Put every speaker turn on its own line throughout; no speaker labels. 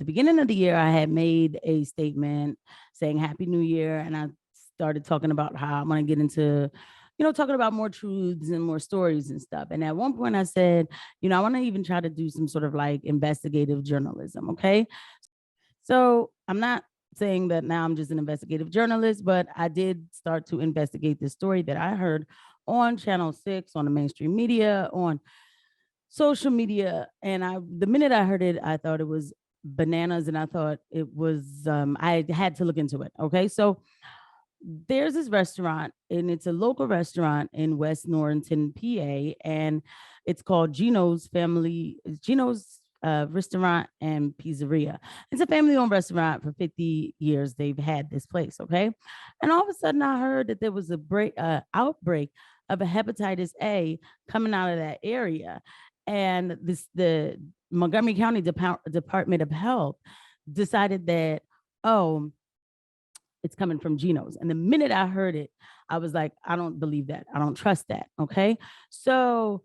the beginning of the year, I had made a statement saying Happy New Year. And I started talking about how I'm going to get into, talking about more truths and more stories and stuff. And at one point I said, I want to even try to do some sort of like investigative journalism. Okay. So I'm not saying that now I'm just an investigative journalist, but I did start to investigate this story that I heard on Channel 6, on the mainstream media, on social media. And the minute I heard it, I thought it was bananas, and I thought it was, I had to look into it. Okay. So there's this restaurant, and it's a local restaurant in West Norrington, PA, and it's called Gino's Restaurant and Pizzeria. It's a family-owned restaurant. For 50 years, they've had this place. Okay, and all of a sudden, I heard that there was a outbreak of a hepatitis A coming out of that area, and the Montgomery County Department of Health decided that, oh, it's coming from Geno's. And the minute I heard it, I was like, I don't believe that. I don't trust that. Okay. So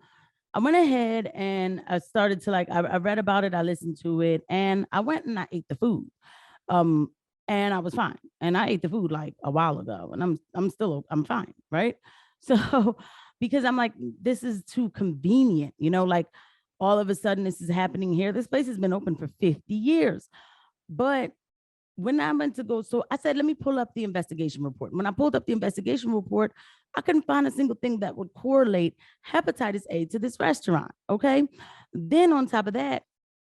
I went ahead and I started to I read about it. I listened to it, and I went and I ate the food. Um, and I was fine. And I ate the food like a while ago, and I'm fine. Right. So because I'm like, this is too convenient, like all of a sudden this is happening here. This place has been open for 50 years. But when I went to go, so I said, let me pull up the investigation report. When I pulled up the investigation report, I couldn't find a single thing that would correlate hepatitis A to this restaurant. Okay. Then on top of that,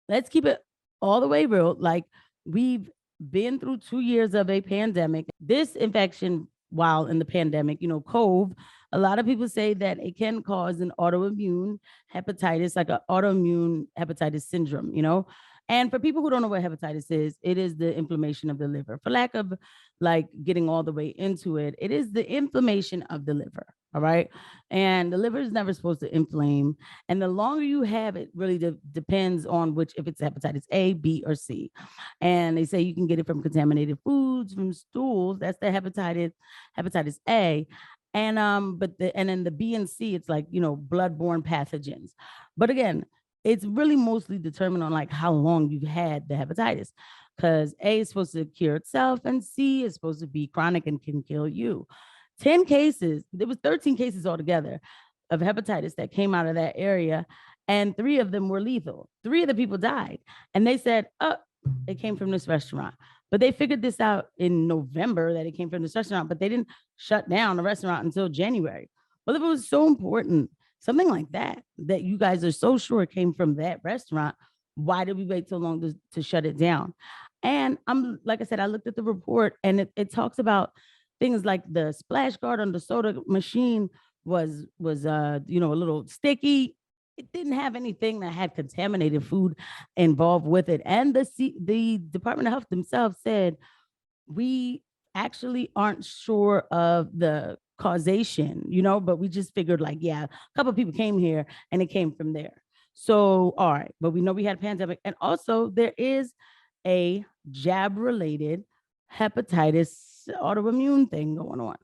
let's keep it all the way real. Like, we've been through 2 years of a pandemic. This infection, while in the pandemic, COVE, a lot of people say that it can cause an autoimmune hepatitis, like an autoimmune hepatitis syndrome, And for people who don't know what hepatitis is, it is the inflammation of the liver. For lack of like getting all the way into it, it is the inflammation of the liver. All right. And the liver is never supposed to inflame. And the longer you have it really depends on if it's hepatitis A, B, or C. And they say you can get it from contaminated foods, from stools. That's the hepatitis A. And and then the B and C, it's like, bloodborne pathogens. But again, it's really mostly determined on like how long you've had the hepatitis, because A is supposed to cure itself and C is supposed to be chronic and can kill you. 10 cases, there was 13 cases altogether of hepatitis that came out of that area, and 3 of them were lethal. 3 of the people died, and they said, oh, it came from this restaurant. But they figured this out in November, that it came from this restaurant, but they didn't shut down the restaurant until January. Well, if it was so important, something like that you guys are so sure came from that restaurant, why did we wait so long to shut it down? And like I said, I looked at the report, and it talks about things like the splash guard on the soda machine was a little sticky. It didn't have anything that had contaminated food involved with it. And the Department of Health themselves said, we actually aren't sure of the causation, but we just figured like, yeah, a couple of people came here and it came from there. So, all right, but we know we had a pandemic. And also there is a jab related hepatitis autoimmune thing going on.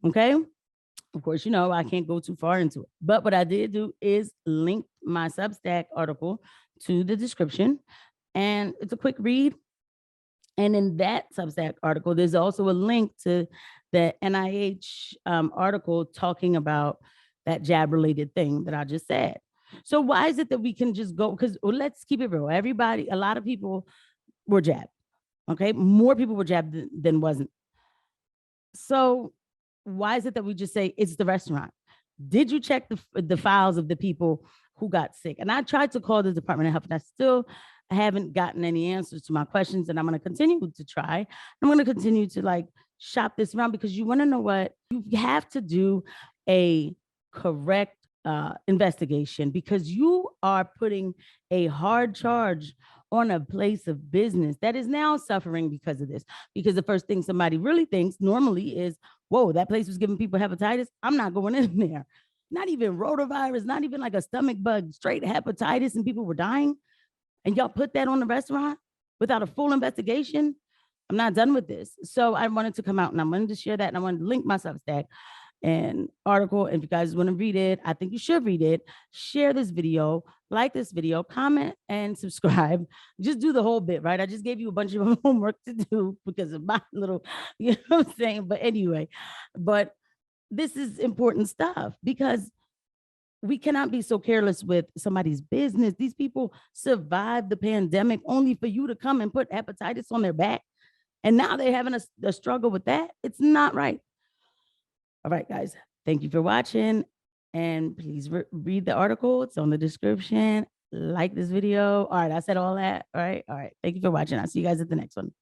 Okay. Of course, I can't go too far into it. But what I did do is link my Substack article to the description. And it's a quick read. And in that Substack article, there's also a link to the NIH article talking about that jab-related thing that I just said. So why is it that we can just go? Because let's keep it real. A lot of people were jabbed. Okay. More people were jabbed than wasn't. So why is it that we just say it's the restaurant? Did you check the files of the people who got sick? And I tried to call the Department of Health, and I still haven't gotten any answers to my questions. And I'm going to continue to try. I'm going to continue to shop this around, because you want to know what? You have to do a correct investigation, because you are putting a hard charge on a place of business that is now suffering because of this. Because the first thing somebody really thinks normally is, whoa, that place was giving people hepatitis. I'm not going in there. Not even rotavirus, not even like a stomach bug, straight hepatitis, and people were dying. And y'all put that on the restaurant without a full investigation. I'm not done with this. So I wanted to come out and I wanted to share that. And I wanted to link my Substack. and article. If you guys want to read it, I think you should read it. Share this video, like this video, comment, and subscribe. Just do the whole bit, right? I just gave you a bunch of homework to do because of my little, you know what I'm saying? But anyway, but this is important stuff because we cannot be so careless with somebody's business. These people survived the pandemic only for you to come and put hepatitis on their back. And now they're having a struggle with that. It's not right. All right, guys. Thank you for watching. And please read the article. It's on the description. Like this video. All right. I said all that. All right. All right. Thank you for watching. I'll see you guys at the next one.